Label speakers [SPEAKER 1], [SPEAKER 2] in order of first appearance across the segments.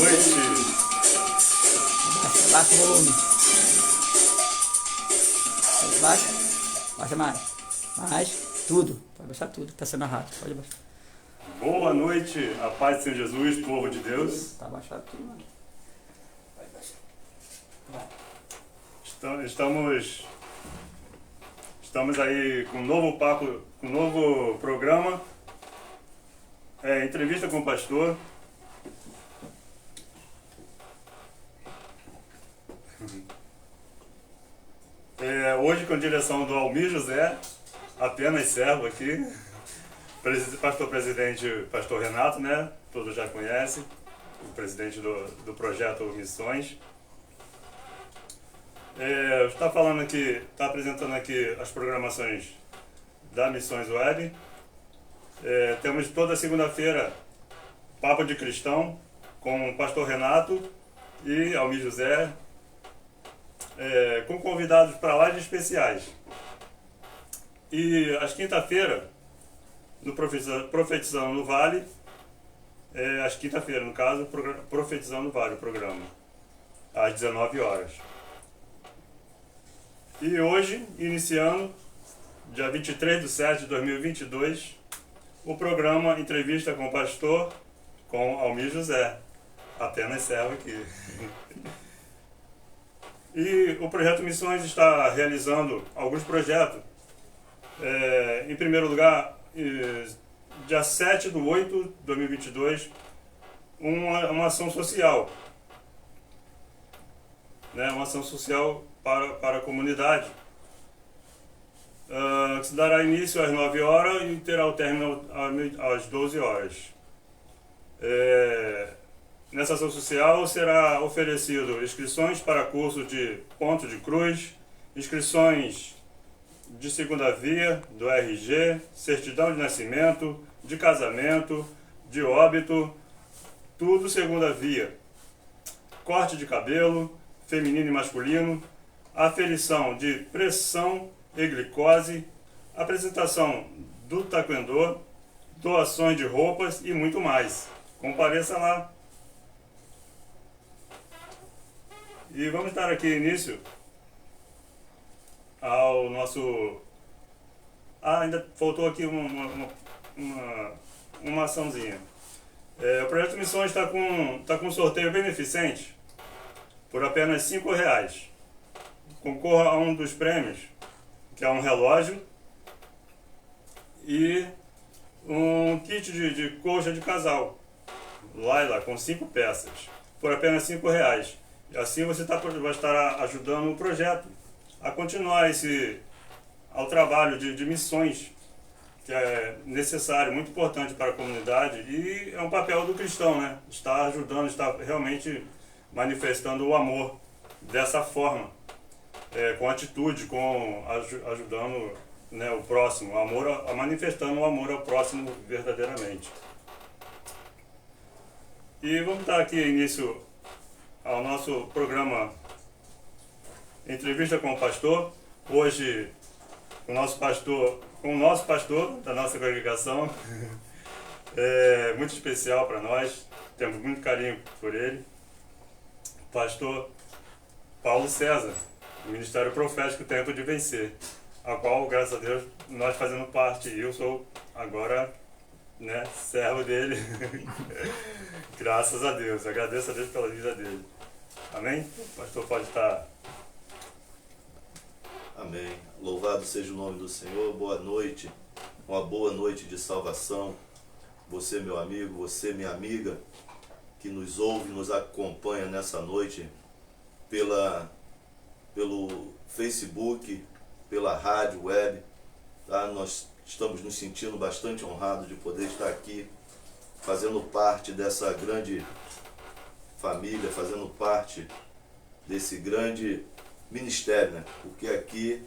[SPEAKER 1] noite.
[SPEAKER 2] Baixa o volume. Baixa. Baixa mais. Mais. Tudo. Pode baixar tudo. Tá sendo errado. Pode baixar.
[SPEAKER 1] Boa noite, a paz de Senhor Jesus, povo de Deus.
[SPEAKER 2] Tá baixado tudo, mano. Vai baixar. Vai.
[SPEAKER 1] Estamos aí com um novo papo, com um novo programa. Entrevista com o pastor. Hoje com a direção do Almir José, apenas servo aqui. Pastor presidente, pastor Renato, né? Todos já conhecem. O presidente do projeto Missões. Está falando aqui, está apresentando aqui as programações da Missões Web. Temos toda segunda-feira Papo de Cristão com o pastor Renato e Almir José, com convidados para lá de especiais. E às quinta-feira, no Profetizando no Vale, às quinta-feira, no caso, Profetizando no Vale, o programa, às 19 horas. E hoje, iniciando, dia 23/7/2022, o programa Entrevista com o Pastor, com Almir José, apenas servo aqui. E o Projeto Missões está realizando alguns projetos. Em primeiro lugar, dia 7/8/2022, uma ação social. Uma ação social para a comunidade, que se dará início às 9 horas e terá o término às 12 horas. Nessa ação social será oferecido inscrições para cursos de ponto de cruz, inscrições de segunda via, do RG, certidão de nascimento, de casamento, de óbito, tudo segunda via. Corte de cabelo, feminino e masculino, aferição de pressão e glicose, apresentação do taekwondo, doações de roupas e muito mais. Compareça lá. E vamos dar aqui início ao nosso... ainda faltou aqui uma açãozinha. O Projeto Missões está com um sorteio beneficente por apenas R$5. Concorra a um dos prêmios, que é um relógio e um kit de colcha de casal, Laila, com 5 peças, por apenas R$5. E assim você vai estar ajudando o projeto a continuar ao trabalho de missões, que é necessário, muito importante para a comunidade, e é um papel do cristão, né? Está ajudando, está realmente manifestando o amor dessa forma, com atitude, ajudando, né, o próximo, manifestando o amor ao próximo verdadeiramente. E vamos dar aqui início ao nosso programa Entrevista com o Pastor. Hoje, com o nosso pastor da nossa congregação, muito especial para nós, temos muito carinho por ele, pastor Paulo César, do Ministério Profético Tempo de Vencer, a qual, graças a Deus, nós fazemos parte. Eu sou agora, né, servo dele. Graças a Deus, agradeço a Deus pela vida dele. Amém? O pastor pode estar.
[SPEAKER 3] Amém. Louvado seja o nome do Senhor. Boa noite, uma boa noite de salvação. Você, meu amigo, você, minha amiga, que nos ouve, nos acompanha nessa noite pelo Facebook, pela rádio, web. Tá? Nós estamos nos sentindo bastante honrados de poder estar aqui, fazendo parte dessa grande família, fazendo parte desse grande ministério, né? Porque aqui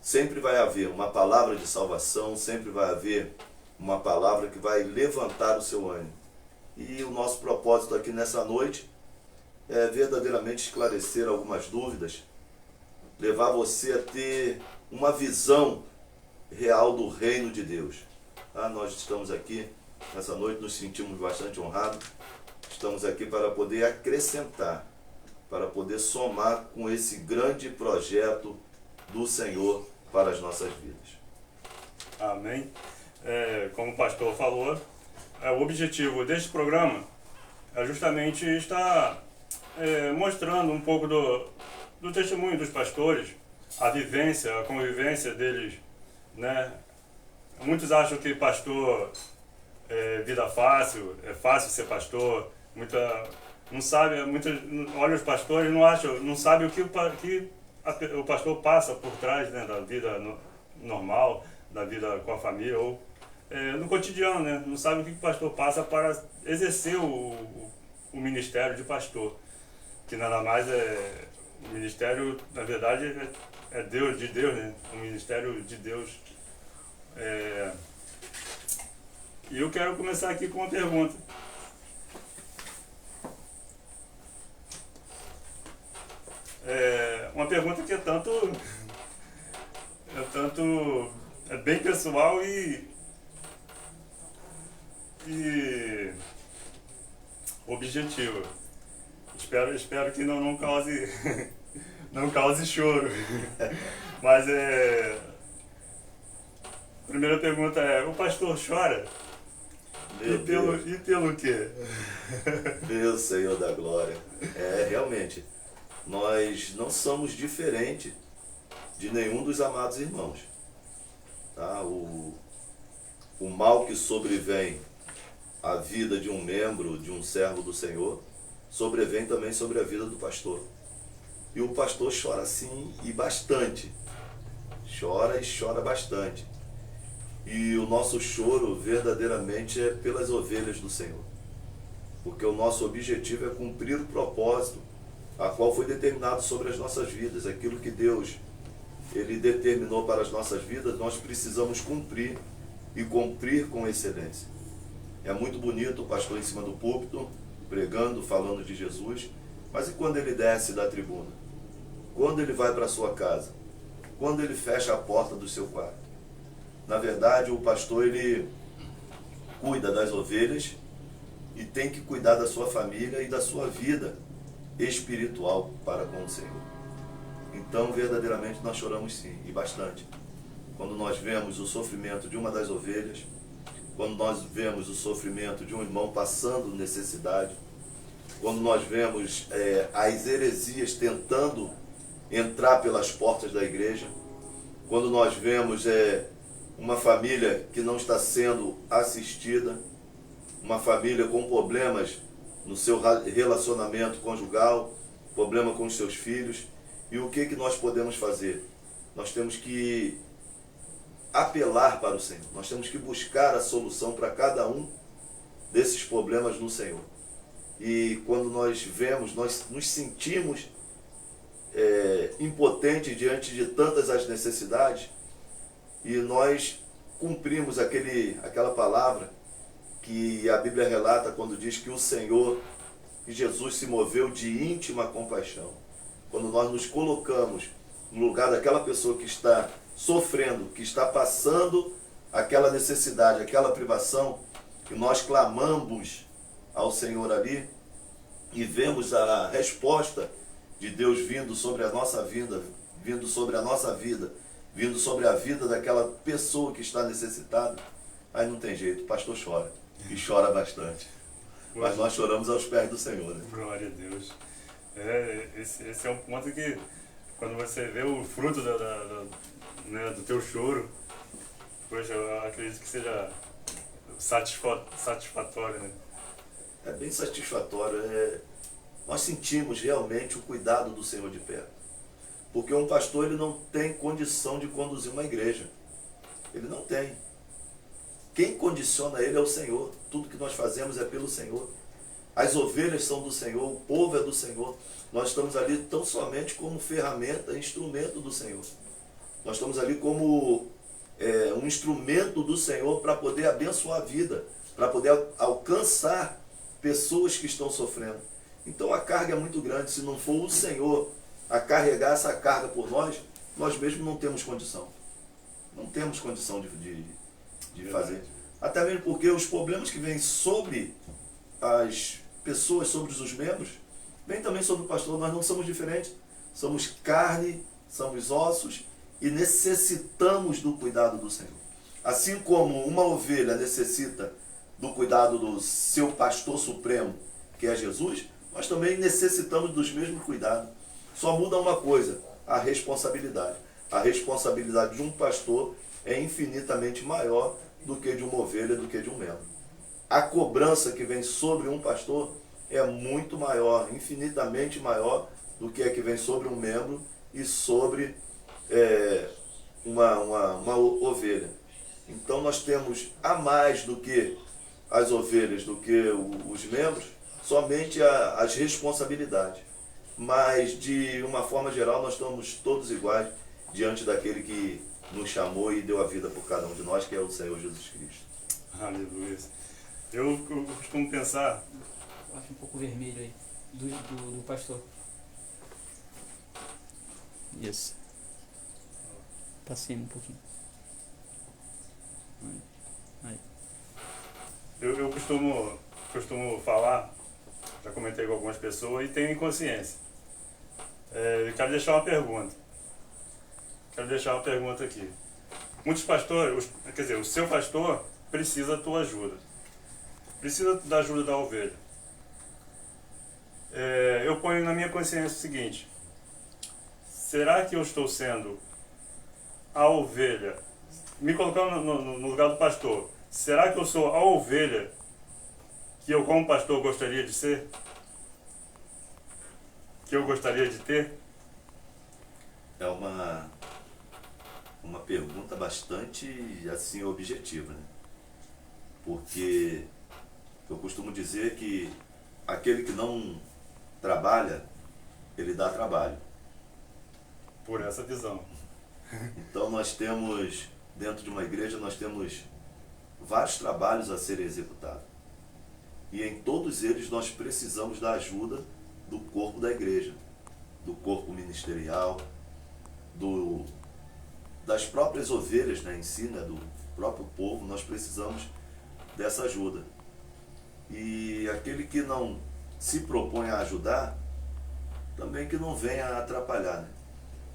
[SPEAKER 3] sempre vai haver uma palavra de salvação, sempre vai haver uma palavra que vai levantar o seu ânimo. E o nosso propósito aqui nessa noite é verdadeiramente esclarecer algumas dúvidas, levar você a ter uma visão real do reino de Deus. Nós estamos aqui nessa noite, nos sentimos bastante honrados Estamos aqui para poder acrescentar, para poder somar com esse grande projeto do Senhor para as nossas vidas.
[SPEAKER 1] Amém. Como o pastor falou, o objetivo deste programa é justamente estar mostrando um pouco do testemunho dos pastores, a vivência, a convivência deles, né? Muitos acham que pastor é vida fácil, é fácil ser pastor, não sabe, olha os pastores, não sabe o que o pastor passa por trás, né, da vida normal, da vida com a família, ou no cotidiano, né? Não sabe o que o pastor passa para exercer o ministério de pastor, que nada mais o ministério, na verdade, é Deus, de Deus, né? O ministério de Deus. E eu quero começar aqui com uma pergunta. Uma pergunta que é bem pessoal e objetiva. Espero que não cause não cause choro. Mas a primeira pergunta é: o pastor chora? E pelo quê?
[SPEAKER 3] Meu Senhor da glória. Realmente, nós não somos diferentes de nenhum dos amados irmãos. Tá? O mal que sobrevém à vida de um membro, de um servo do Senhor, sobrevém também sobre a vida do pastor. E o pastor chora sim, e bastante. Chora e chora bastante. E o nosso choro verdadeiramente é pelas ovelhas do Senhor. Porque o nosso objetivo é cumprir o propósito a qual foi determinado sobre as nossas vidas. Aquilo que Deus Ele determinou para as nossas vidas, nós precisamos cumprir e cumprir com excelência. É muito bonito o pastor em cima do púlpito, pregando, falando de Jesus, mas e quando ele desce da tribuna? Quando ele vai para a sua casa? Quando ele fecha a porta do seu quarto? Na verdade, o pastor, ele cuida das ovelhas e tem que cuidar da sua família e da sua vida espiritual para com o Senhor. Então, verdadeiramente, nós choramos sim, e bastante. Quando nós vemos o sofrimento de uma das ovelhas, quando nós vemos o sofrimento de um irmão passando necessidade, quando nós vemos as heresias tentando entrar pelas portas da igreja, quando nós vemos uma família que não está sendo assistida, uma família com problemas no seu relacionamento conjugal, problema com os seus filhos, e o que nós podemos fazer? Nós temos que apelar para o Senhor, nós temos que buscar a solução para cada um desses problemas no Senhor. E quando nós vemos, nós nos sentimos impotentes diante de tantas as necessidades, e nós cumprimos aquela palavra que a Bíblia relata quando diz que o Senhor, que Jesus se moveu de íntima compaixão. Quando nós nos colocamos no lugar daquela pessoa que está sofrendo, que está passando aquela necessidade, aquela privação, e nós clamamos ao Senhor ali e vemos a resposta de Deus vindo sobre a nossa vida, vindo sobre a nossa vida, vindo sobre a vida daquela pessoa que está necessitada, aí não tem jeito, o pastor chora, e chora bastante. Mas nós choramos aos pés do Senhor, né?
[SPEAKER 1] Glória a Deus. Esse é um ponto que, quando você vê o fruto do teu choro, poxa, eu acredito que seja satisfatório, né?
[SPEAKER 3] É bem satisfatório. Nós sentimos realmente o cuidado do Senhor de perto. Porque um pastor, ele não tem condição de conduzir uma igreja. Ele não tem. Quem condiciona ele é o Senhor. Tudo que nós fazemos é pelo Senhor. As ovelhas são do Senhor, o povo é do Senhor. Nós estamos ali tão somente como ferramenta, instrumento do Senhor. Nós estamos ali como um instrumento do Senhor para poder abençoar a vida, para poder alcançar pessoas que estão sofrendo. Então a carga é muito grande. Se não for o Senhor a carregar essa carga por nós, nós mesmos não temos condição. Não temos condição de fazer. Até mesmo porque os problemas que vêm sobre pessoas, sobre os membros, vem também sobre o pastor. Nós não somos diferentes. Somos carne, somos ossos e necessitamos do cuidado do Senhor. Assim como uma ovelha necessita do cuidado do seu pastor supremo, que é Jesus, nós também necessitamos dos mesmos cuidados. Só muda uma coisa, a responsabilidade. A responsabilidade de um pastor é infinitamente maior do que de uma ovelha, do que de um membro. A cobrança que vem sobre um pastor é muito maior, infinitamente maior do que a que vem sobre um membro e sobre uma ovelha. Então nós temos a mais do que as ovelhas, do que os membros, somente as responsabilidades. Mas de uma forma geral nós estamos todos iguais diante daquele que nos chamou e deu a vida por cada um de nós, que é o Senhor Jesus Cristo.
[SPEAKER 1] Aleluia. Eu costumo pensar...
[SPEAKER 2] Acho um pouco vermelho aí, do pastor. Isso. Pra cima um pouquinho. Aí.
[SPEAKER 1] Eu costumo falar, já comentei com algumas pessoas, e tenho consciência. Eu quero deixar uma pergunta. Aqui. Muitos pastores, quer dizer, o seu pastor precisa da tua ajuda. Precisa da ajuda da ovelha. Eu ponho na minha consciência o seguinte: será que eu estou sendo a ovelha, me colocando no lugar do pastor, será que eu sou a ovelha que eu como pastor gostaria de ser? Que eu gostaria de ter?
[SPEAKER 3] É uma pergunta bastante assim objetiva, né? Porque eu costumo dizer que aquele que não trabalha, ele dá trabalho.
[SPEAKER 1] Por essa visão.
[SPEAKER 3] Então nós temos, dentro de uma igreja, nós temos vários trabalhos a serem executados. E em todos eles nós precisamos da ajuda do corpo da igreja, do corpo ministerial, das próprias ovelhas, né, em si, né, do próprio povo. Nós precisamos dessa ajuda. E aquele que não se propõe a ajudar, também que não venha atrapalhar, né?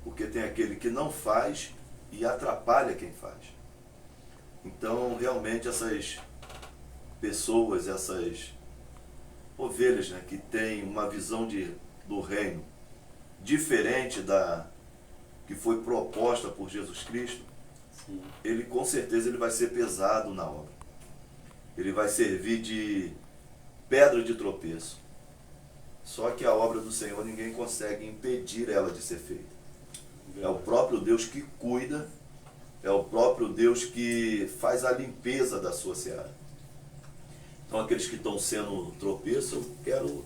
[SPEAKER 3] Porque tem aquele que não faz e atrapalha quem faz. Então, realmente, essas pessoas, essas ovelhas, né, que têm uma visão do reino diferente da que foi proposta por Jesus Cristo,
[SPEAKER 1] Sim.
[SPEAKER 3] Ele com certeza ele vai ser pesado na obra. Ele vai servir de pedra de tropeço. Só que a obra do Senhor ninguém consegue impedir ela de ser feita. É o próprio Deus que cuida, é o próprio Deus que faz a limpeza da sua seara. Então aqueles que estão sendo tropeço, eu quero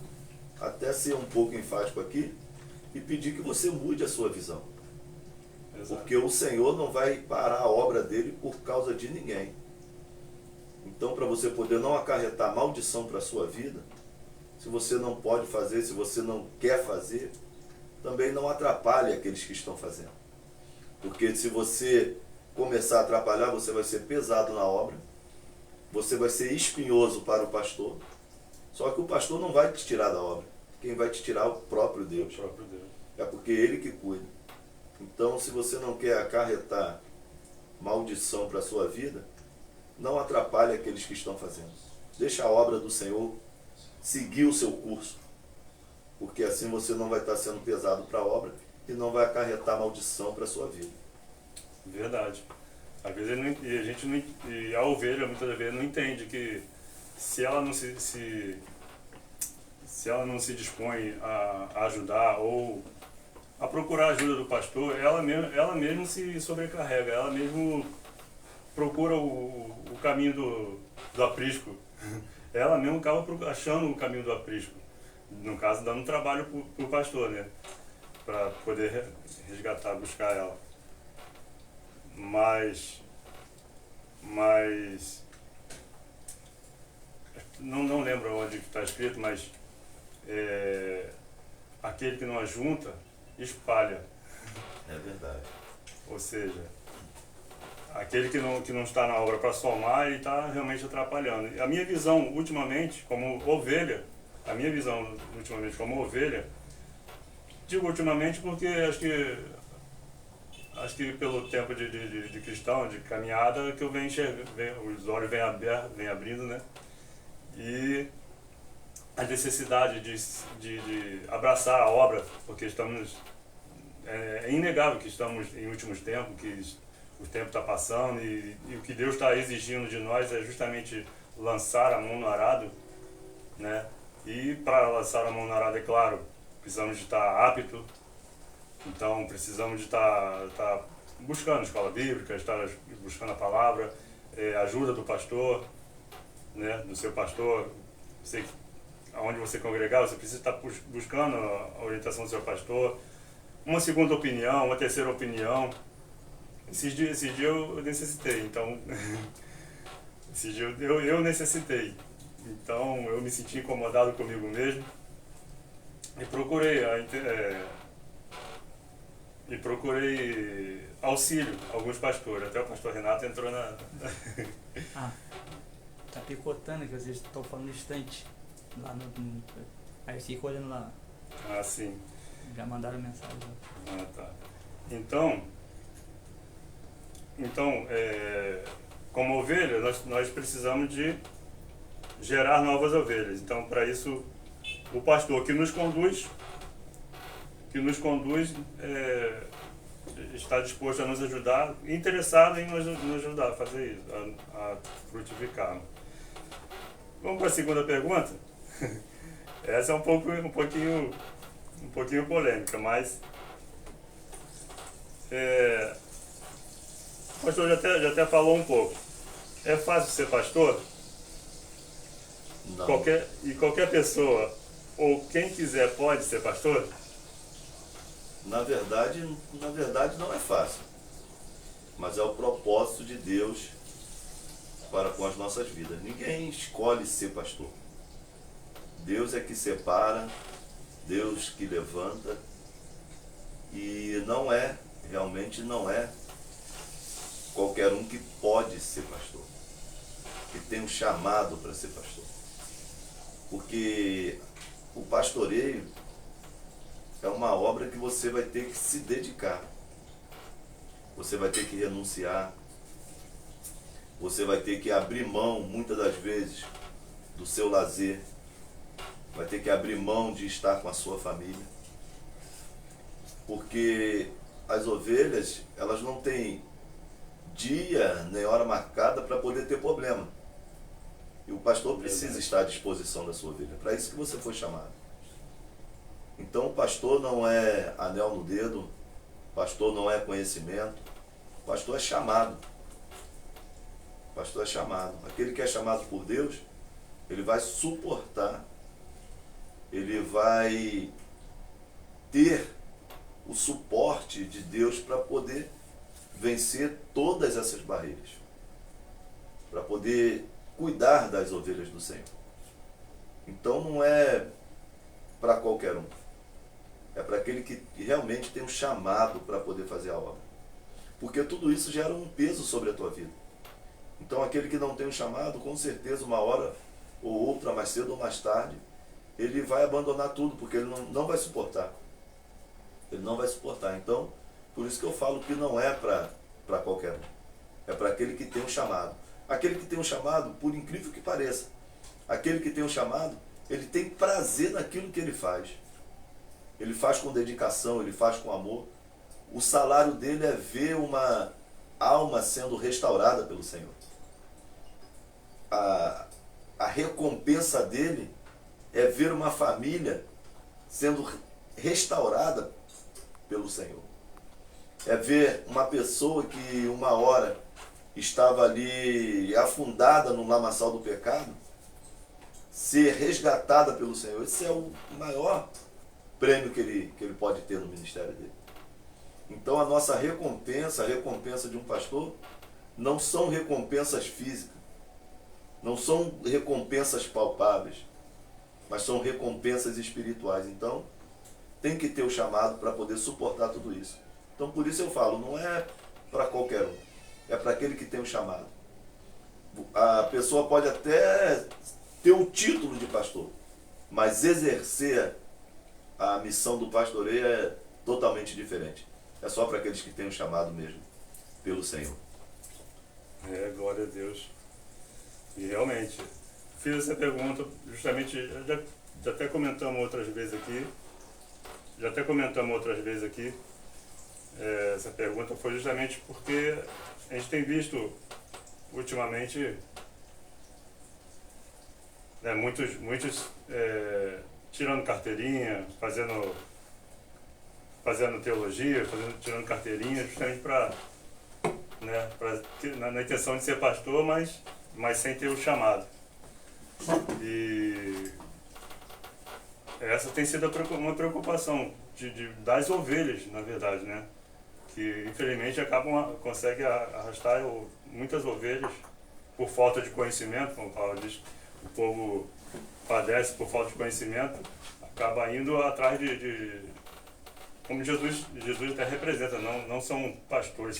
[SPEAKER 3] até ser um pouco enfático aqui e pedir que você mude a sua visão.
[SPEAKER 1] Exato.
[SPEAKER 3] Porque o Senhor não vai parar a obra dele por causa de ninguém. Então, para você poder não acarretar maldição para a sua vida, se você não pode fazer, se você não quer fazer, também não atrapalhe aqueles que estão fazendo. Porque se você começar a atrapalhar, você vai ser pesado na obra, você vai ser espinhoso para o pastor, só que o pastor não vai te tirar da obra. Quem vai te tirar é o próprio Deus.
[SPEAKER 1] O próprio Deus.
[SPEAKER 3] É porque Ele que cuida. Então, se você não quer acarretar maldição para a sua vida, não atrapalhe aqueles que estão fazendo. Deixa a obra do Senhor seguir o seu curso, porque assim você não vai estar sendo pesado para a obra e não vai acarretar maldição para a sua vida.
[SPEAKER 1] Verdade. Às vezes a ovelha muitas vezes não entende que se ela não se ela não se dispõe a ajudar ou a procurar a ajuda do pastor, ela mesmo se sobrecarrega, ela mesmo procura o caminho do aprisco. Ela mesmo acaba achando o caminho do aprisco. No caso, dando trabalho para o pastor, né? Para poder resgatar, buscar ela. Mas não lembro onde está escrito, mas aquele que não ajunta, espalha.
[SPEAKER 3] É verdade.
[SPEAKER 1] Ou seja, aquele que não está na obra para somar, ele está realmente atrapalhando. A minha visão, ultimamente, como ovelha, a minha visão ultimamente como ovelha, digo ultimamente porque acho que pelo tempo de cristão, de caminhada, que eu venho enxergando, os olhos vêm abrindo, né? E a necessidade de abraçar a obra, porque estamos, é inegável que estamos em últimos tempos, que o tempo está passando e o que Deus está exigindo de nós é justamente lançar a mão no arado, né? E para lançar a mão no arado, é claro, precisamos de estar apto, então precisamos de estar buscando escola bíblica, estar buscando a palavra, ajuda do pastor, né? Do seu pastor, sei que aonde você congregar, você precisa estar buscando a orientação do seu pastor, uma segunda opinião, uma terceira opinião. Esses dias eu necessitei, então esses dias eu necessitei, então eu me senti incomodado comigo mesmo e procurei auxílio a alguns pastores, até o pastor Renato entrou na
[SPEAKER 2] Ah, tá picotando que vocês estão falando distante. Lá aí eu fico olhando lá.
[SPEAKER 1] Ah, sim.
[SPEAKER 2] Já mandaram mensagem.
[SPEAKER 1] Ah, tá. Então, como ovelha, nós precisamos de gerar novas ovelhas. Então, para isso, o pastor que nos conduz está disposto a nos ajudar, interessado em nos ajudar a fazer isso, a frutificar. Vamos para a segunda pergunta? Essa é um pouquinho polêmica, mas o pastor já até falou um pouco. É fácil ser pastor?
[SPEAKER 3] Não.
[SPEAKER 1] Qualquer pessoa, ou quem quiser, pode ser pastor?
[SPEAKER 3] Na verdade não é fácil. Mas é o propósito de Deus para com as nossas vidas. Ninguém escolhe ser pastor. Deus é que separa, Deus que levanta, e realmente não é qualquer um que pode ser pastor, que tem um chamado para ser pastor. Porque o pastoreio é uma obra que você vai ter que se dedicar, você vai ter que renunciar, você vai ter que abrir mão, muitas das vezes, do seu lazer, vai ter que abrir mão de estar com a sua família, porque as ovelhas, elas não têm dia nem hora marcada para poder ter problema. E o pastor precisa estar à disposição da sua ovelha. Para isso que você foi chamado. Então o pastor não é anel no dedo, o pastor não é conhecimento, o pastor é chamado. O pastor é chamado. Aquele que é chamado por Deus, ele vai suportar, ele vai ter o suporte de Deus para poder vencer todas essas barreiras, para poder cuidar das ovelhas do Senhor. Então não é para qualquer um, é para aquele que realmente tem um chamado para poder fazer a obra, porque tudo isso gera um peso sobre a tua vida. Então aquele que não tem um chamado, com certeza uma hora ou outra, mais cedo ou mais tarde, ele vai abandonar tudo, porque ele não vai suportar. Ele não vai suportar. Então, por isso que eu falo que não é para qualquer um. É para aquele que tem um chamado. Aquele que tem um chamado, por incrível que pareça, aquele que tem um chamado, ele tem prazer naquilo que ele faz. Ele faz com dedicação, ele faz com amor. O salário dele é ver uma alma sendo restaurada pelo Senhor. A recompensa dele é ver uma família sendo restaurada pelo Senhor. É ver uma pessoa que uma hora estava ali afundada no lamaçal do pecado ser resgatada pelo Senhor. Esse é o maior prêmio que ele pode ter no ministério dele. Então a nossa recompensa, a recompensa de um pastor, não são recompensas físicas, não são recompensas palpáveis, mas são recompensas espirituais. Então tem que ter o chamado para poder suportar tudo isso. Então por isso eu falo, não é para qualquer um, é para aquele que tem o chamado. A pessoa pode até ter um título de pastor, mas exercer a missão do pastoreio é totalmente diferente. É só para aqueles que têm o chamado mesmo pelo Senhor.
[SPEAKER 1] Glória a Deus. E realmente, fiz essa pergunta justamente, já até comentamos outras vezes aqui, essa pergunta foi justamente porque a gente tem visto ultimamente muitos tirando carteirinha, fazendo teologia, tirando carteirinha justamente na intenção de ser pastor, mas sem ter o chamado. E essa tem sido uma preocupação das ovelhas, na verdade, né? Que infelizmente conseguem arrastar muitas ovelhas por falta de conhecimento, como Paulo diz, o povo padece por falta de conhecimento, acaba indo atrás como Jesus até representa, não são pastores,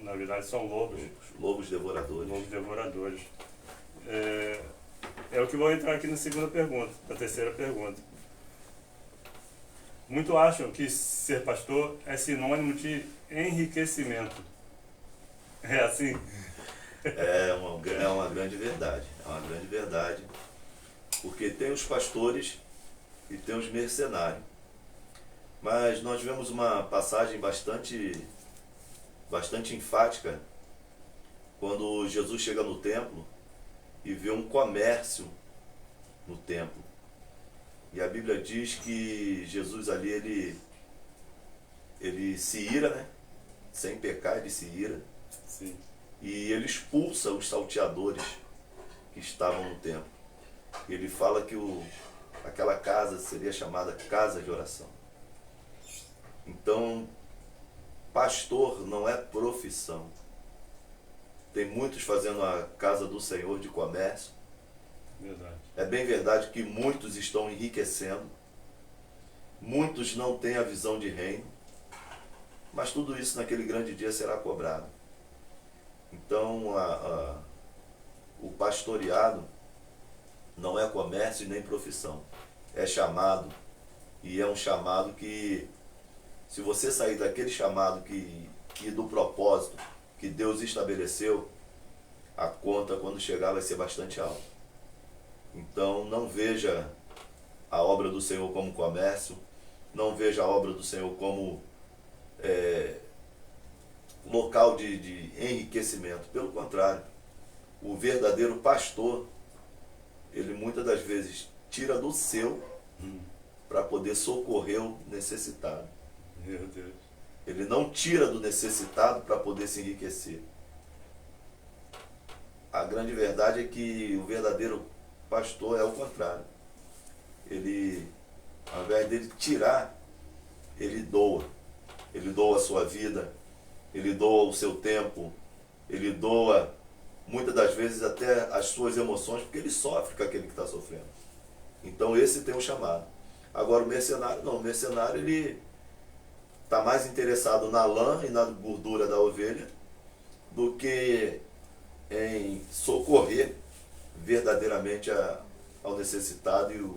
[SPEAKER 1] na verdade são lobos.
[SPEAKER 3] Lobos devoradores.
[SPEAKER 1] Lobos devoradores. É o que vou entrar aqui na segunda pergunta, na terceira pergunta. Muitos acham que ser pastor é sinônimo de enriquecimento. É assim?
[SPEAKER 3] É uma grande verdade. É uma grande verdade. Porque tem os pastores e tem os mercenários. Mas nós vemos uma passagem bastante enfática quando Jesus chega no templo e vê um comércio no templo. E a Bíblia diz que Jesus ali, ele se ira, né? Sem pecar, ele se ira.
[SPEAKER 1] Sim.
[SPEAKER 3] E ele expulsa os salteadores que estavam no templo. Ele fala que aquela casa seria chamada casa de oração. Então, pastor não é profissão. Tem muitos fazendo a casa do Senhor de comércio.
[SPEAKER 1] Verdade.
[SPEAKER 3] É bem verdade que muitos estão enriquecendo, muitos não têm a visão de reino, mas tudo isso naquele grande dia será cobrado. Então, o pastoreado não é comércio e nem profissão, é chamado, e é um chamado que, se você sair daquele chamado que do propósito que Deus estabeleceu, a conta quando chegar vai ser bastante alta. Então não veja a obra do Senhor como comércio, não veja a obra do Senhor como local de enriquecimento. Pelo contrário, o verdadeiro pastor, ele muitas das vezes tira do seu para poder socorrer o necessitado.
[SPEAKER 1] Meu Deus.
[SPEAKER 3] Ele não tira do necessitado para poder se enriquecer. A grande verdade é que o verdadeiro pastor é o contrário. Ele, ao invés dele tirar, ele doa. Ele doa a sua vida, ele doa o seu tempo, ele doa, muitas das vezes, até as suas emoções, porque ele sofre com aquele que está sofrendo. Então esse tem um chamado. Agora o mercenário não. O mercenário, ele está mais interessado na lã e na gordura da ovelha do que em socorrer verdadeiramente ao necessitado e o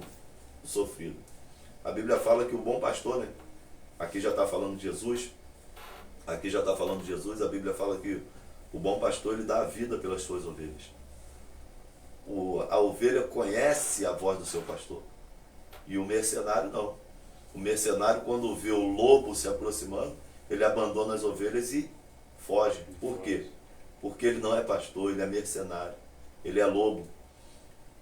[SPEAKER 3] sofrido. A Bíblia fala que o bom pastor, né? Aqui já está falando de Jesus, a Bíblia fala que o bom pastor, ele dá a vida pelas suas ovelhas. A ovelha conhece a voz do seu pastor, e o mercenário não. O mercenário, quando vê o lobo se aproximando, ele abandona as ovelhas e foge. Por quê? Porque ele não é pastor, ele é mercenário, ele é lobo.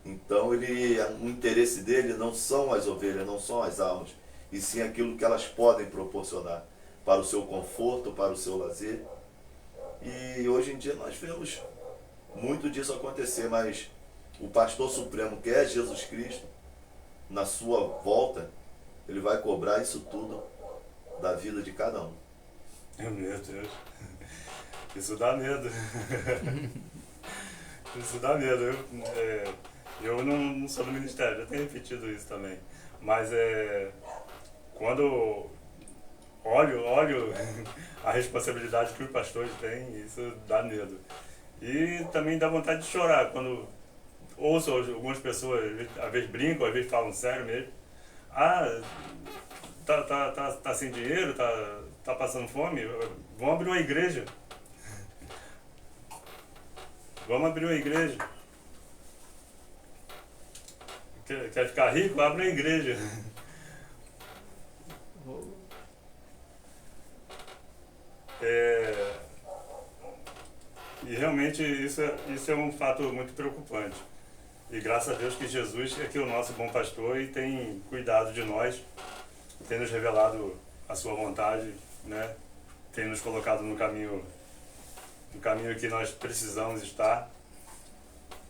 [SPEAKER 3] Então o interesse dele não são as ovelhas, não são as almas, e sim aquilo que elas podem proporcionar para o seu conforto, para o seu lazer. E hoje em dia nós vemos muito disso acontecer, mas o pastor supremo, que é Jesus Cristo, na sua volta, ele vai cobrar isso tudo da vida de cada um.
[SPEAKER 1] Meu Deus, isso dá medo. Isso dá medo. Eu não sou do ministério, já tenho repetido isso também. Mas quando olho a responsabilidade que os pastores têm, isso dá medo. E também dá vontade de chorar quando ouço algumas pessoas, às vezes brincam, às vezes falam sério mesmo. Ah, tá sem dinheiro, tá passando fome? Vamos abrir uma igreja. Vamos abrir uma igreja. Quer ficar rico? Abre uma igreja. E realmente isso é um fato muito preocupante. E graças a Deus que Jesus é que é o nosso bom pastor e tem cuidado de nós, tem nos revelado a sua vontade, né? Tem nos colocado no caminho que nós precisamos estar.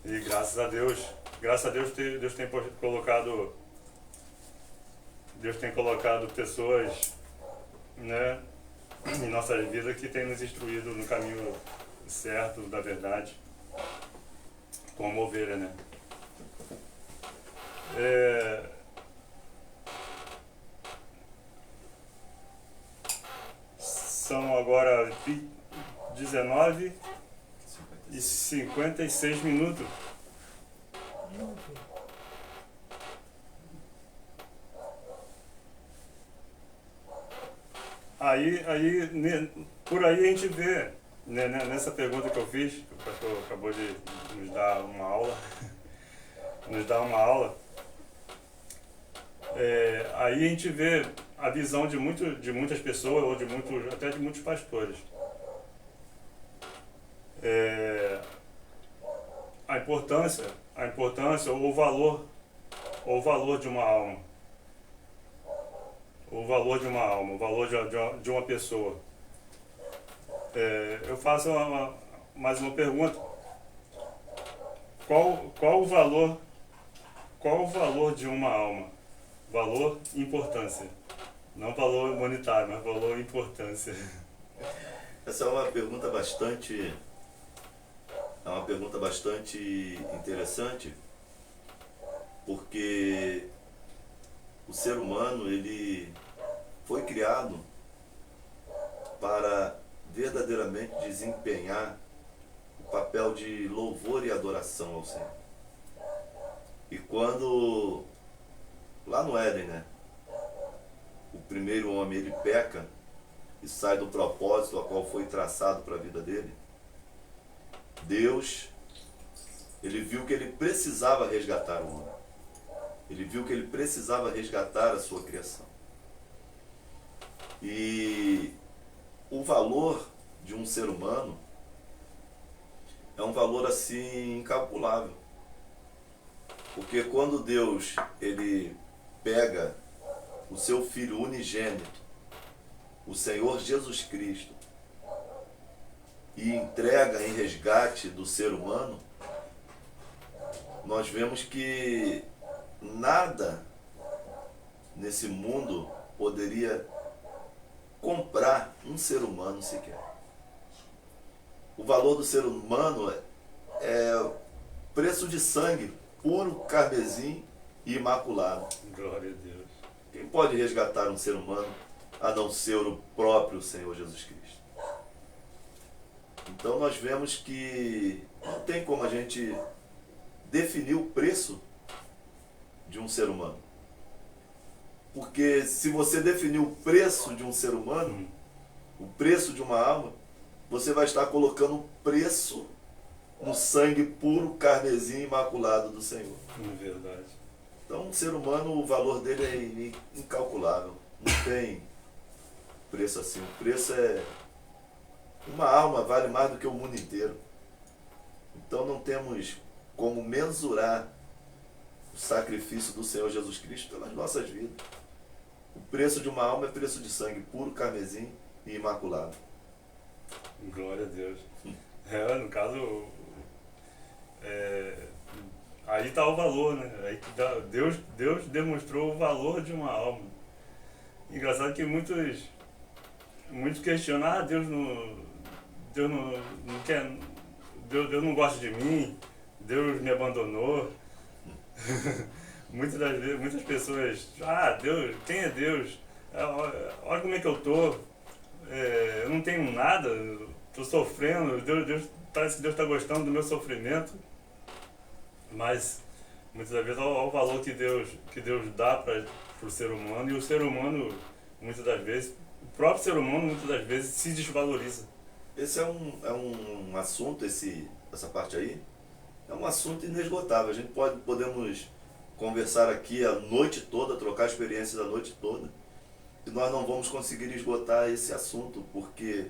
[SPEAKER 1] E graças a Deus Deus tem colocado pessoas, né, em nossas vidas que tem nos instruído no caminho certo, da verdade, como ovelha, né? São agora 19h56. Por aí a gente vê, né, nessa pergunta que eu fiz, que o pastor acabou de nos dar uma aula, aí a gente vê a visão de muitas pessoas, ou até de muitos pastores. A importância ou o valor de uma alma. O valor de uma alma, o valor de uma pessoa. Eu faço mais uma pergunta. Qual o valor de uma alma? Valor e importância. Não valor monetário, mas valor e importância.
[SPEAKER 3] Essa é uma pergunta bastante interessante, porque o ser humano, ele foi criado para verdadeiramente desempenhar o papel de louvor e adoração ao Senhor. E quando, lá no Éden, né, o primeiro homem, ele peca e sai do propósito a qual foi traçado para a vida dele, Deus, ele viu que ele precisava resgatar o homem. Ele viu que ele precisava resgatar a sua criação. E o valor de um ser humano é um valor assim incalculável. Porque quando Deus, ele pega o seu Filho unigênito, o Senhor Jesus Cristo, e entrega em resgate do ser humano, nós vemos que nada nesse mundo poderia comprar um ser humano sequer. O valor do ser humano é preço de sangue, puro, carmesim e imaculado.
[SPEAKER 1] Glória a Deus.
[SPEAKER 3] Quem pode resgatar um ser humano a não ser o próprio Senhor Jesus Cristo? Então nós vemos que não tem como a gente definir o preço de um ser humano. Porque se você definir o preço de um ser humano, o preço de uma alma, você vai estar colocando um preço no sangue puro, carmesim e imaculado do Senhor.
[SPEAKER 1] É verdade.
[SPEAKER 3] Então, um ser humano, o valor dele é incalculável. Não tem preço assim. O preço é... Uma alma vale mais do que o mundo inteiro. Então, não temos como mensurar o sacrifício do Senhor Jesus Cristo pelas nossas vidas. O preço de uma alma é preço de sangue puro, carmesim e imaculado.
[SPEAKER 1] Glória a Deus. No caso, aí está o valor, né? Aí Deus demonstrou o valor de uma alma. Engraçado que muitos questionam, Deus não quer, Deus não gosta de mim, Deus me abandonou. Muitas pessoas, Deus, quem é Deus? Olha como é que eu tô, eu não tenho nada, estou sofrendo, parece que Deus está gostando do meu sofrimento. Mas muitas das vezes ao valor que Deus dá para o ser humano, e o ser humano, muitas das vezes, o próprio ser humano muitas das vezes se desvaloriza.
[SPEAKER 3] Esse é um assunto, essa parte aí, é um assunto inesgotável. A gente podemos conversar aqui a noite toda, trocar experiências a noite toda, e nós não vamos conseguir esgotar esse assunto, porque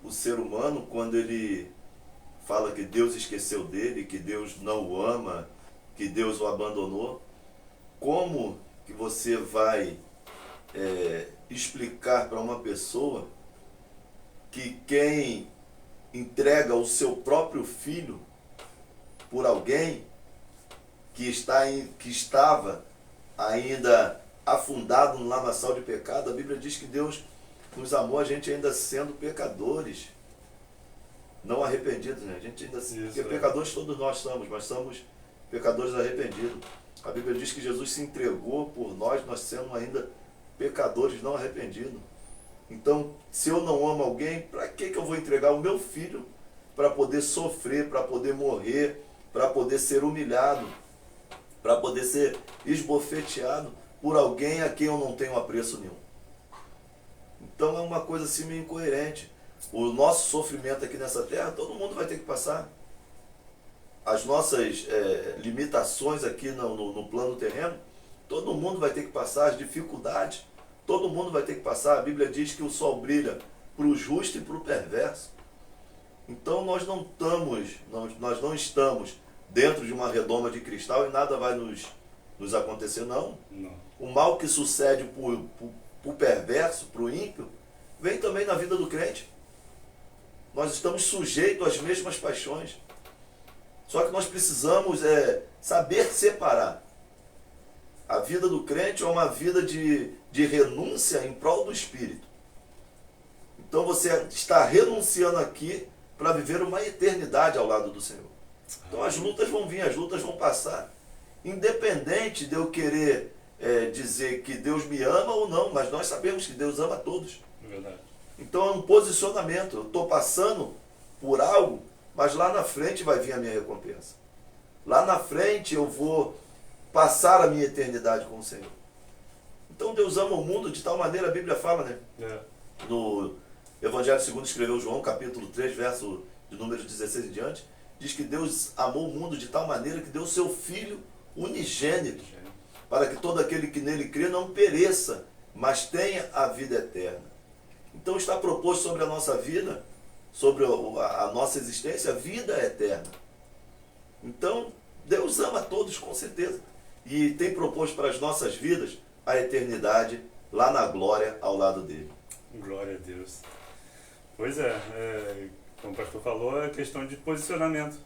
[SPEAKER 3] o ser humano, quando ele fala que Deus esqueceu dele, que Deus não o ama, que Deus o abandonou, como que você vai explicar para uma pessoa que quem entrega o seu próprio filho por alguém que estava ainda afundado no lamaçal de pecado? A Bíblia diz que Deus nos amou a gente ainda sendo pecadores, não arrependidos, né? A gente ainda, porque pecadores todos nós somos, mas somos pecadores arrependidos. A Bíblia diz que Jesus se entregou por nós sendo ainda pecadores não arrependidos. Então, se eu não amo alguém, para que eu vou entregar o meu filho para poder sofrer, para poder morrer, para poder ser humilhado, para poder ser esbofeteado por alguém a quem eu não tenho apreço nenhum? Então é uma coisa assim meio incoerente. O nosso sofrimento aqui nessa terra, todo mundo vai ter que passar. As nossas limitações aqui no plano terreno, todo mundo vai ter que passar. As dificuldades, todo mundo vai ter que passar. A Bíblia diz que o sol brilha para o justo e para o perverso. Então nós não estamos dentro de uma redoma de cristal e nada vai nos acontecer, não. O mal que sucede para o perverso, para o ímpio, vem também na vida do crente. Nós estamos sujeitos às mesmas paixões. Só que nós precisamos saber separar. A vida do crente é uma vida de renúncia em prol do Espírito. Então você está renunciando aqui para viver uma eternidade ao lado do Senhor. Então as lutas vão vir, as lutas vão passar. Independente de eu querer dizer que Deus me ama ou não, mas nós sabemos que Deus ama a todos.
[SPEAKER 1] Verdade.
[SPEAKER 3] Então é um posicionamento. Eu estou passando por algo, mas lá na frente vai vir a minha recompensa. Lá na frente eu vou passar a minha eternidade com o Senhor. Então Deus ama o mundo de tal maneira, a Bíblia fala, né? No Evangelho segundo escreveu João, capítulo 3, verso de número 16 em diante, diz que Deus amou o mundo de tal maneira que deu o seu Filho unigênito, para que todo aquele que nele crê não pereça, mas tenha a vida eterna. Então está proposto sobre a nossa vida, sobre a nossa existência, a vida eterna. Então, Deus ama a todos, com certeza. E tem proposto para as nossas vidas a eternidade lá na glória ao lado dele.
[SPEAKER 1] Glória a Deus. Pois como o pastor falou, é questão de posicionamento.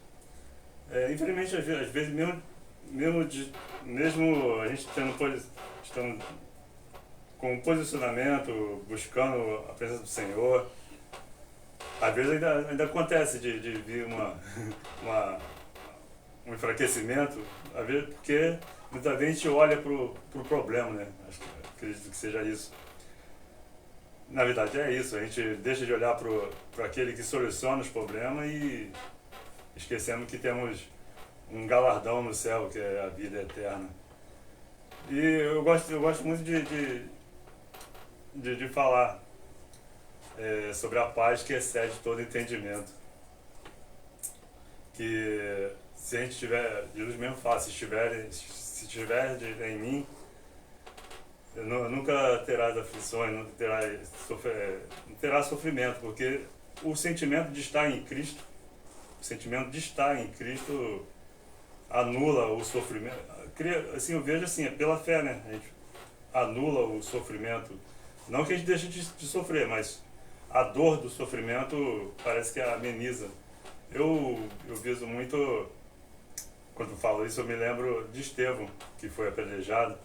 [SPEAKER 1] Infelizmente, às vezes, mesmo a gente estando com posicionamento, buscando a presença do Senhor, às vezes ainda acontece de vir um enfraquecimento, às vezes porque muitas vezes a gente olha para o problema, né? Acredito que seja isso. Na verdade é isso, a gente deixa de olhar para aquele que soluciona os problemas e esquecendo que temos um galardão no céu, que é a vida eterna. E eu gosto muito de falar sobre a paz que excede todo entendimento. Que se a gente tiver, Jesus mesmo fala, se estiver em mim, nunca terás aflições, não terá sofrimento, porque o sentimento de estar em Cristo, anula o sofrimento. Assim, eu vejo assim, é pela fé, né? A gente anula o sofrimento. Não que a gente deixe de sofrer, mas a dor do sofrimento parece que ameniza. Eu viso muito, quando falo isso, eu me lembro de Estevão, que foi apedrejado.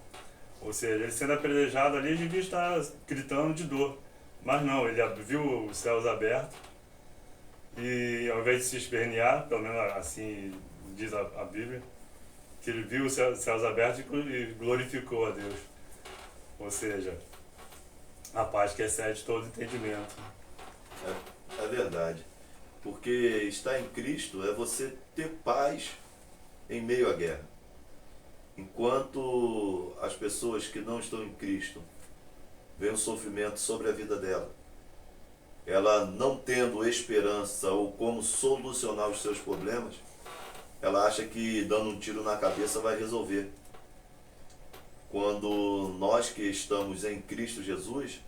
[SPEAKER 1] Ou seja, ele sendo apedrejado ali, ele devia estar gritando de dor. Mas não, ele viu os céus abertos e, ao invés de se espernear, pelo menos assim diz a Bíblia, que ele viu os céus abertos e glorificou a Deus. Ou seja, a paz que excede todo entendimento.
[SPEAKER 3] É verdade. Porque estar em Cristo é você ter paz em meio à guerra. Enquanto as pessoas que não estão em Cristo veem o sofrimento sobre a vida dela, ela não tendo esperança ou como solucionar os seus problemas, ela acha que dando um tiro na cabeça vai resolver. Quando nós que estamos em Cristo Jesus,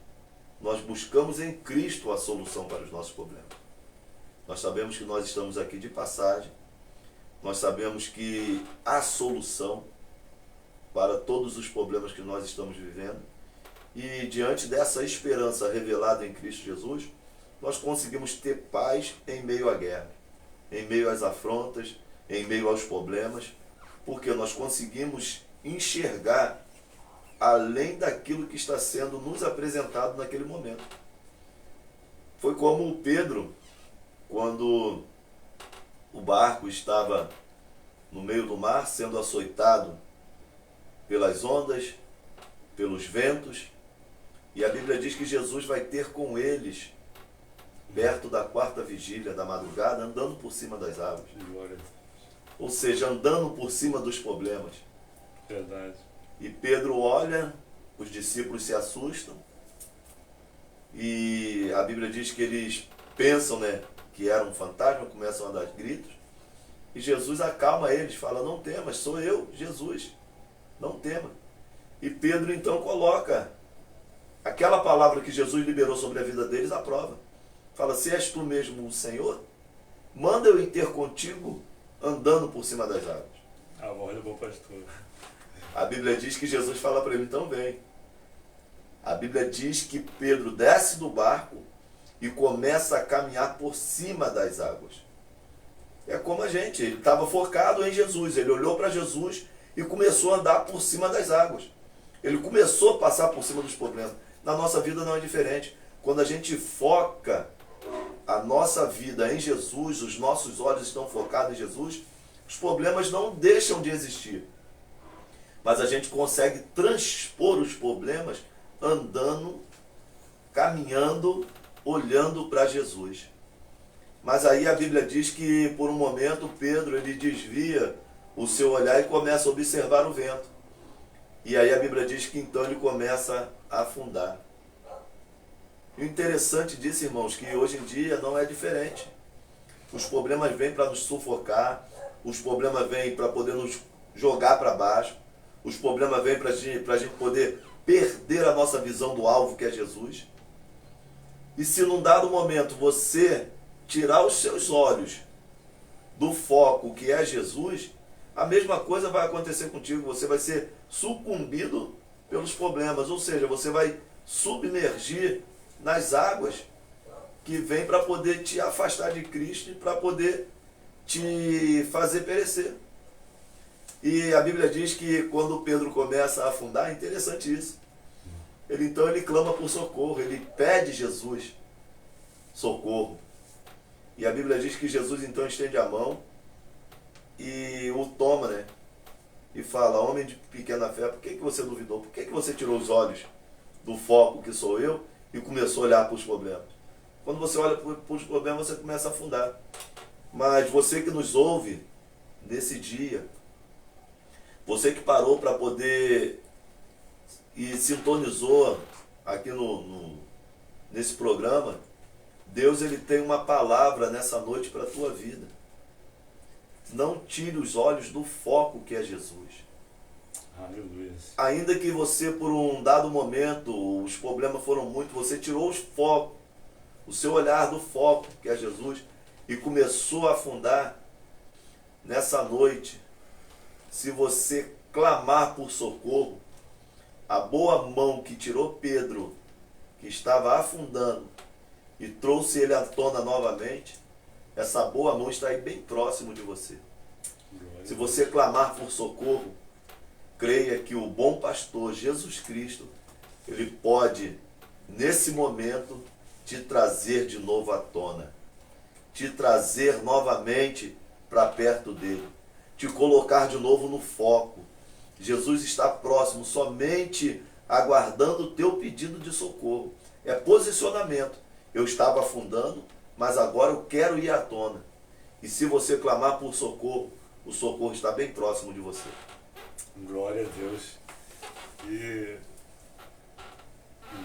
[SPEAKER 3] nós buscamos em Cristo a solução para os nossos problemas. Nós sabemos que nós estamos aqui de passagem, nós sabemos que há solução para todos os problemas que nós estamos vivendo, e diante dessa esperança revelada em Cristo Jesus, nós conseguimos ter paz em meio à guerra, em meio às afrontas, em meio aos problemas, porque nós conseguimos enxergar além daquilo que está sendo nos apresentado naquele momento. Foi como o Pedro, quando o barco estava no meio do mar, sendo açoitado pelas ondas, pelos ventos, e a Bíblia diz que Jesus vai ter com eles, perto da 4ª vigília da madrugada, andando por cima das águas.
[SPEAKER 1] Glória a Deus.
[SPEAKER 3] Ou seja, andando por cima dos problemas.
[SPEAKER 1] Verdade.
[SPEAKER 3] E Pedro olha, os discípulos se assustam, e a Bíblia diz que eles pensam, que era um fantasma, começam a dar gritos, e Jesus acalma eles, fala: não temas, sou eu, Jesus, não tema. E Pedro então coloca aquela palavra que Jesus liberou sobre a vida deles à prova. Fala: se és tu mesmo o Senhor, manda eu ir ter contigo andando por cima das águas.
[SPEAKER 1] A voz do bom pastor.
[SPEAKER 3] A Bíblia diz que Jesus fala para ele: então vem. A Bíblia diz que Pedro desce do barco e começa a caminhar por cima das águas. É como a gente, ele estava focado em Jesus, ele olhou para Jesus e começou a andar por cima das águas. Ele começou a passar por cima dos problemas. Na nossa vida não é diferente. Quando a gente foca a nossa vida em Jesus, os nossos olhos estão focados em Jesus, os problemas não deixam de existir. Mas a gente consegue transpor os problemas andando, caminhando, olhando para Jesus. Mas aí a Bíblia diz que por um momento Pedro ele desvia o seu olhar e começa a observar o vento. E aí a Bíblia diz que então ele começa a afundar. E o interessante disso, irmãos, que hoje em dia não é diferente. Os problemas vêm para nos sufocar, os problemas vêm para poder nos jogar para baixo, os problemas vêm para a gente poder perder a nossa visão do alvo, que é Jesus. E se num dado momento você tirar os seus olhos do foco, que é Jesus, a mesma coisa vai acontecer contigo. Você vai ser sucumbido pelos problemas, ou seja, você vai submergir nas águas que vêm para poder te afastar de Cristo e para poder te fazer perecer. E a Bíblia diz que quando Pedro começa a afundar, é interessante isso. Então ele clama por socorro, ele pede Jesus socorro. E a Bíblia diz que Jesus então estende a mão e o toma, e fala: homem de pequena fé, por que você duvidou? Por que você tirou os olhos do foco, que sou eu, e começou a olhar para os problemas? Quando você olha para os problemas, você começa a afundar. Mas você que nos ouve nesse dia, você que parou para poder e sintonizou aqui nesse programa, Deus ele tem uma palavra nessa noite para a tua vida. Não tire os olhos do foco, que é Jesus.
[SPEAKER 1] Aleluia.
[SPEAKER 3] Ainda que você, por um dado momento, os problemas foram muitos, você tirou os focos, o seu olhar do foco, que é Jesus, e começou a afundar. Nessa noite, se você clamar por socorro, a boa mão que tirou Pedro, que estava afundando, e trouxe ele à tona novamente, essa boa mão está aí bem próximo de você. Se você clamar por socorro, creia que o bom pastor Jesus Cristo, ele pode, nesse momento, te trazer de novo à tona, te trazer novamente para perto dele, te colocar de novo no foco. Jesus está próximo, somente aguardando o teu pedido de socorro. É posicionamento. Eu estava afundando, mas agora eu quero ir à tona. E se você clamar por socorro, o socorro está bem próximo de você.
[SPEAKER 1] Glória a Deus. E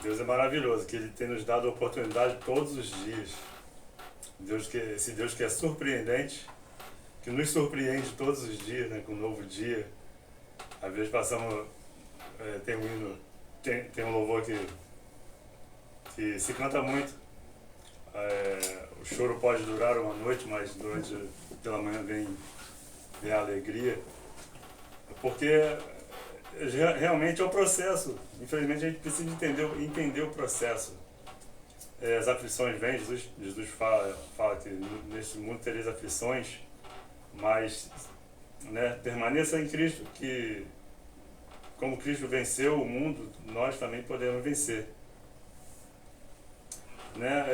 [SPEAKER 1] Deus é maravilhoso, que Ele tem nos dado a oportunidade todos os dias. Esse Deus que é surpreendente, que nos surpreende todos os dias, né, com um novo dia. Às vezes passamos, tem um hino, tem um louvor que se canta muito. O choro pode durar uma noite, mas pela manhã vem a alegria. Porque realmente é um processo. Infelizmente a gente precisa entender o processo. As aflições vêm, Jesus fala que nesse mundo tereis aflições, mas, né, permaneça em Cristo, que como Cristo venceu o mundo, nós também podemos vencer. Né?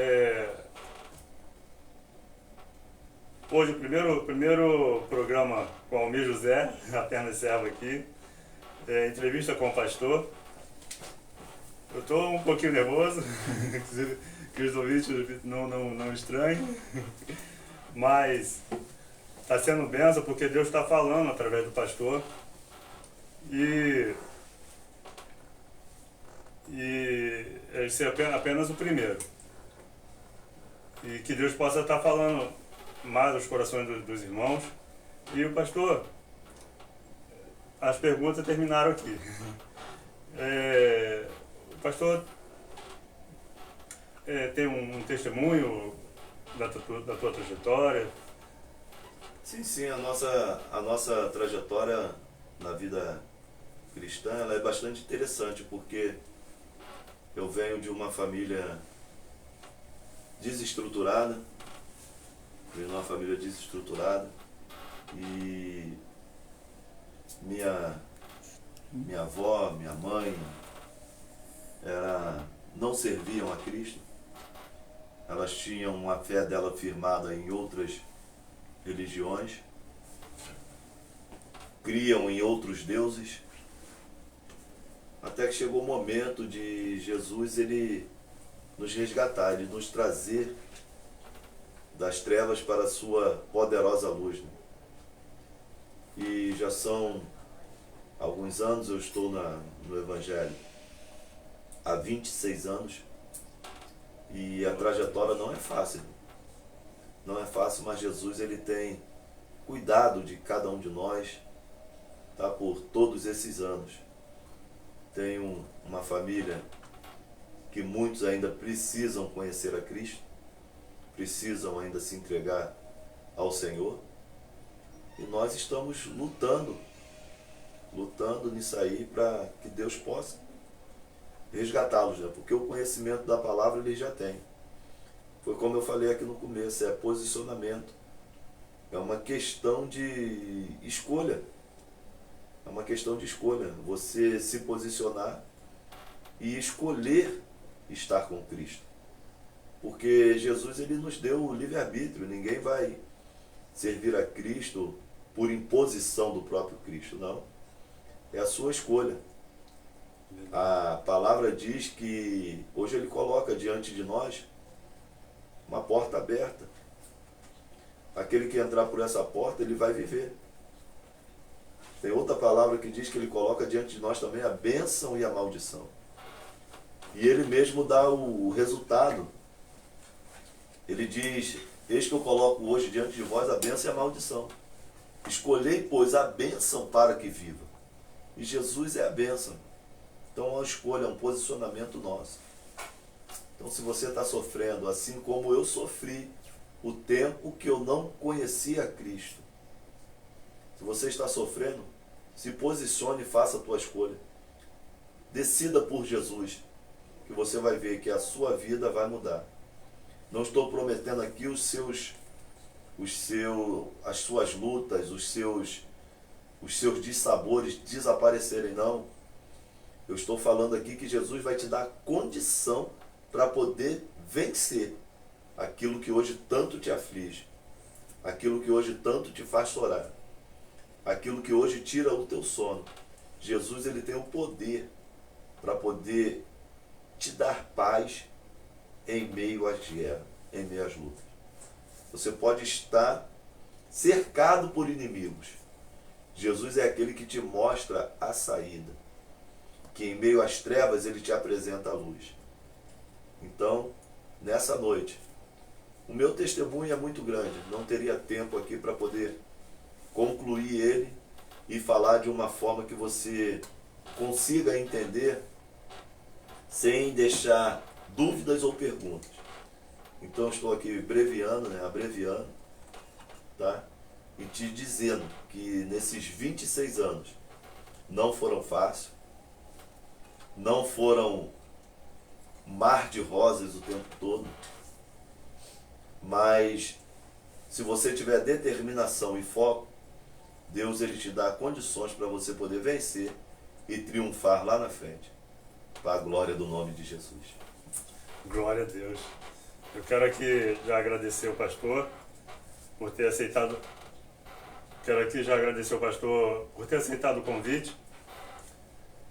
[SPEAKER 1] Hoje o primeiro programa com Almir José, apenas servo aqui, entrevista com o pastor. Eu estou um pouquinho nervoso, que os ouvintes não estranhem, mas está sendo bênção porque Deus está falando através do pastor. E esse é apenas o primeiro. E que Deus possa estar falando mais aos corações dos irmãos. E o pastor, as perguntas terminaram aqui. O pastor tem um testemunho da tua trajetória?
[SPEAKER 3] Sim, a nossa trajetória na vida cristã ela é bastante interessante, porque eu venho de uma família desestruturada, e minha avó, minha mãe não serviam a Cristo. Elas tinham a fé dela firmada em outras religiões, criam em outros deuses, até que chegou o momento de Jesus ele nos resgatar, ele nos trazer das trevas para a sua poderosa luz. Né? E já são alguns anos, eu estou no Evangelho há 26 anos, e a trajetória não é fácil. Não é fácil, mas Jesus ele tem cuidado de cada um de nós, tá, por todos esses anos. Tenho uma família que muitos ainda precisam conhecer a Cristo, precisam ainda se entregar ao Senhor, e nós estamos lutando nisso aí para que Deus possa resgatá-los, né? Porque o conhecimento da palavra ele já tem. Foi como eu falei aqui no começo, é posicionamento. É uma questão de escolha. É uma questão de escolha. Você se posicionar e escolher estar com Cristo. Porque Jesus ele nos deu o livre-arbítrio. Ninguém vai servir a Cristo por imposição do próprio Cristo, não. É a sua escolha. A palavra diz que hoje ele coloca diante de nós uma porta aberta. Aquele que entrar por essa porta, ele vai viver. Tem outra palavra que diz que ele coloca diante de nós também a bênção e a maldição. E ele mesmo dá o resultado. Ele diz: eis que eu coloco hoje diante de vós a bênção e a maldição. Escolhei, pois, a bênção para que viva. E Jesus é a bênção. Então é uma escolha, é um posicionamento nosso. Então se você está sofrendo, assim como eu sofri o tempo que eu não conhecia Cristo, se você está sofrendo, se posicione e faça a tua escolha. Decida por Jesus, que você vai ver que a sua vida vai mudar. Não estou prometendo aqui as suas lutas, os seus dissabores desaparecerem, não. Eu estou falando aqui que Jesus vai te dar condição para poder vencer aquilo que hoje tanto te aflige, aquilo que hoje tanto te faz chorar, aquilo que hoje tira o teu sono. Jesus ele tem o poder para poder te dar paz em meio às guerras, em meio às lutas. Você pode estar cercado por inimigos, Jesus é aquele que te mostra a saída, que em meio às trevas ele te apresenta a luz. Então, nessa noite, o meu testemunho é muito grande, não teria tempo aqui para poder concluir ele e falar de uma forma que você consiga entender sem deixar dúvidas ou perguntas. Então estou aqui abreviando, tá? E te dizendo que nesses 26 anos não foram fáceis, não foram mar de rosas o tempo todo, mas se você tiver determinação e foco, Deus ele te dá condições para você poder vencer e triunfar lá na frente, para a glória do nome de Jesus.
[SPEAKER 1] Glória a Deus. Eu quero aqui já agradecer o pastor por ter aceitado. Quero aqui já agradecer o pastor por ter aceitado o convite.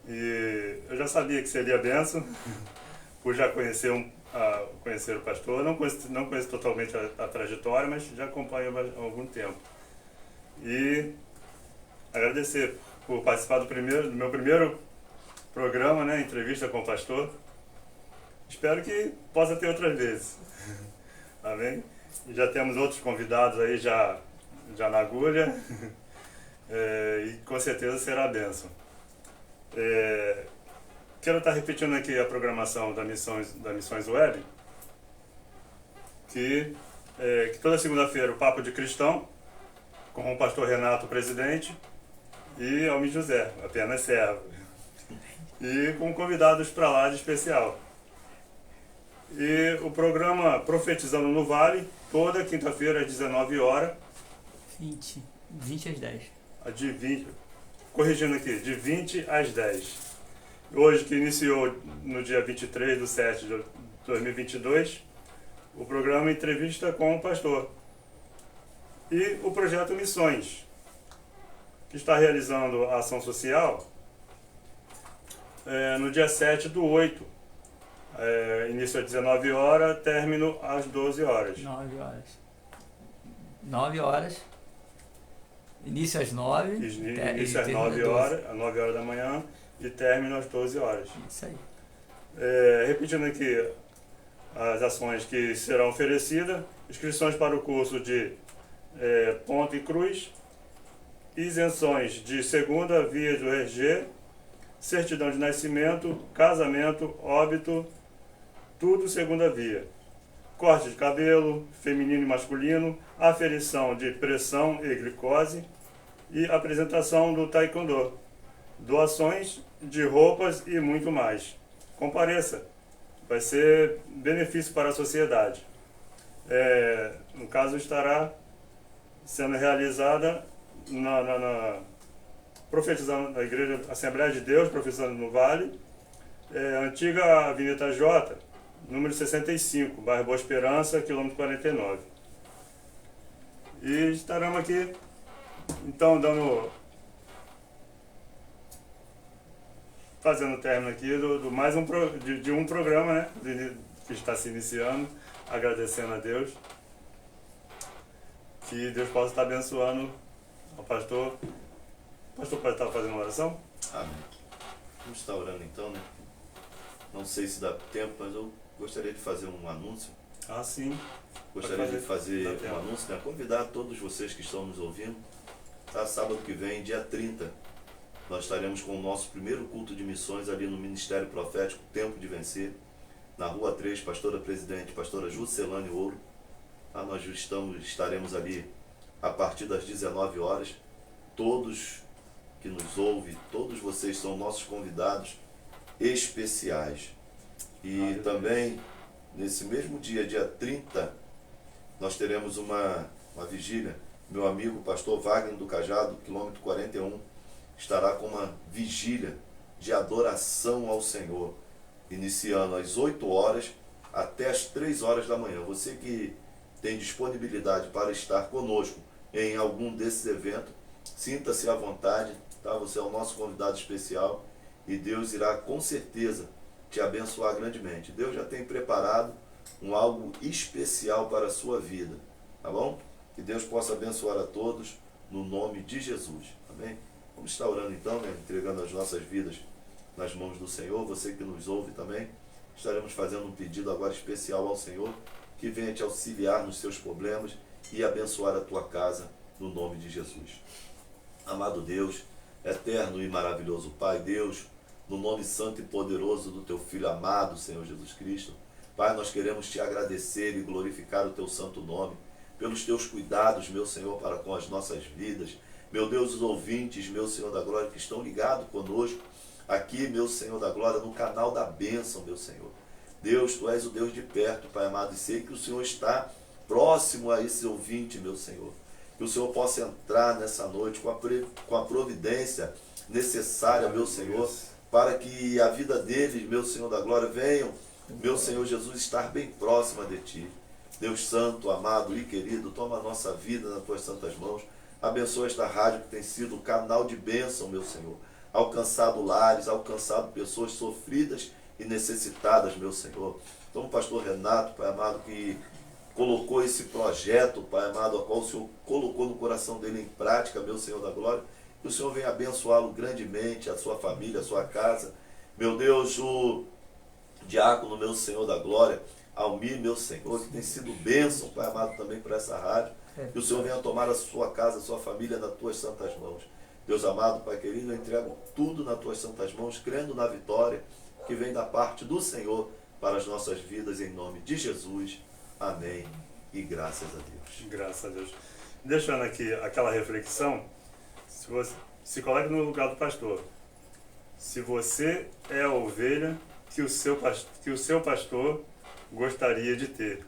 [SPEAKER 1] E eu já sabia que seria bênção, por já conhecer o pastor. Não conheço totalmente a trajetória, mas já acompanho há algum tempo. E agradecer por participar do meu primeiro programa, né, entrevista com o pastor. Espero que possa ter outras vezes. Amém? E já temos outros convidados aí já na agulha. E com certeza será a bênção. Quero estar repetindo aqui a programação da Missões Web, que toda segunda-feira o Papo de Cristão, com o pastor Renato, presidente, e Almir José, apenas servo. E com convidados para lá de especial. E o programa Profetizando no Vale, toda quinta-feira às 19 horas.
[SPEAKER 2] 20 às 10.
[SPEAKER 1] Corrigindo aqui, de 20 às 10. Hoje, que iniciou no dia 23/7 de 2022, o programa Entrevista com o Pastor. E o projeto Missões, que está realizando a ação social no dia 7/8. Início às 19 horas, término às 12 horas.
[SPEAKER 2] 9 horas. 9 horas. Início às 9.
[SPEAKER 1] Início às 9 horas da manhã e término às 12 horas.
[SPEAKER 2] Isso aí.
[SPEAKER 1] Repetindo aqui as ações que serão oferecidas: inscrições para o curso de Ponto e Cruz, isenções de segunda via do RG, certidão de nascimento, casamento, óbito, tudo segunda via. Corte de cabelo, feminino e masculino, aferição de pressão e glicose e apresentação do taekwondo. Doações de roupas e muito mais. Compareça, vai ser benefício para a sociedade. No caso, estará sendo realizada profetizando na Igreja Assembleia de Deus, Profetizando no Vale, antiga Avenida J, número 65, bairro Boa Esperança, quilômetro 49. E estaremos aqui, então, fazendo término aqui do mais um programa, né, que está se iniciando, agradecendo a Deus, que Deus possa estar abençoando o pastor. O pastor pode estar fazendo uma oração?
[SPEAKER 3] Amém. Vamos estar orando então, né? Não sei se dá tempo, mas eu gostaria de fazer um anúncio.
[SPEAKER 1] Ah, sim.
[SPEAKER 3] Gostaria de fazer um anúncio, né? Convidar todos vocês que estão nos ouvindo. Tá? Sábado que vem, dia 30, nós estaremos com o nosso primeiro culto de missões ali no Ministério Profético Tempo de Vencer, na Rua 3, Pastora Presidente, Pastora Juscelane Ouro. Tá? Nós estaremos ali a partir das 19 horas. Todos que nos ouvem, todos vocês são nossos convidados especiais. E também, nesse mesmo dia, dia 30, nós teremos uma vigília. Meu amigo, pastor Wagner do Cajado, quilômetro 41, estará com uma vigília de adoração ao Senhor, iniciando às 8 horas até às 3 horas da manhã. Você que tem disponibilidade para estar conosco em algum desses eventos, sinta-se à vontade, tá? Você é o nosso convidado especial e Deus irá com certeza te abençoar grandemente. Deus já tem preparado algo especial para a sua vida, tá bom? Que Deus possa abençoar a todos no nome de Jesus. Amém? Vamos estar orando então, né? Entregando as nossas vidas nas mãos do Senhor. Você que nos ouve também, estaremos fazendo um pedido agora especial ao Senhor, que venha te auxiliar nos seus problemas e abençoar a tua casa no nome de Jesus. Amado Deus, eterno e maravilhoso Pai, Deus, no nome santo e poderoso do teu Filho amado, Senhor Jesus Cristo, Pai, nós queremos te agradecer e glorificar o teu santo nome, pelos teus cuidados, meu Senhor, para com as nossas vidas. Meu Deus, os ouvintes, meu Senhor da glória, que estão ligados conosco, aqui, meu Senhor da glória, no canal da bênção, meu Senhor. Deus, tu és o Deus de perto, Pai amado, e sei que o Senhor está próximo a esse ouvinte, meu Senhor. Que o Senhor possa entrar nessa noite com a providência necessária, meu Senhor, para que a vida deles, meu Senhor da glória, venham, meu Senhor Jesus, estar bem próxima de Ti. Deus santo, amado e querido, toma a nossa vida nas Tuas santas mãos. Abençoa esta rádio que tem sido um canal de bênção, meu Senhor. Alcançado lares, alcançado pessoas sofridas e necessitadas, meu Senhor. Então, o pastor Renato, Pai amado, que colocou esse projeto, Pai amado, a qual o Senhor colocou no coração dele em prática, meu Senhor da glória, que o Senhor venha abençoá-lo grandemente, a sua família, a sua casa. Meu Deus, o diácono, meu Senhor da glória, Almir, meu Senhor, que tem sido bênção, Pai amado, também para essa rádio. Que o Senhor venha tomar a sua casa, a sua família nas Tuas santas mãos. Deus amado, Pai querido, eu entrego tudo nas Tuas santas mãos, crendo na vitória que vem da parte do Senhor para as nossas vidas, em nome de Jesus. Amém. E graças a Deus.
[SPEAKER 1] Graças a Deus. Deixando aqui aquela reflexão, se coloque no lugar do pastor. Se você é a ovelha que o seu pastor gostaria de ter.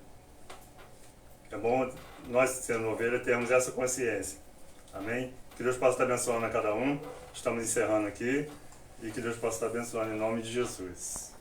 [SPEAKER 1] É bom nós, sendo ovelha, termos essa consciência. Amém? Que Deus possa estar abençoando a cada um. Estamos encerrando aqui. E que Deus possa estar abençoando em nome de Jesus.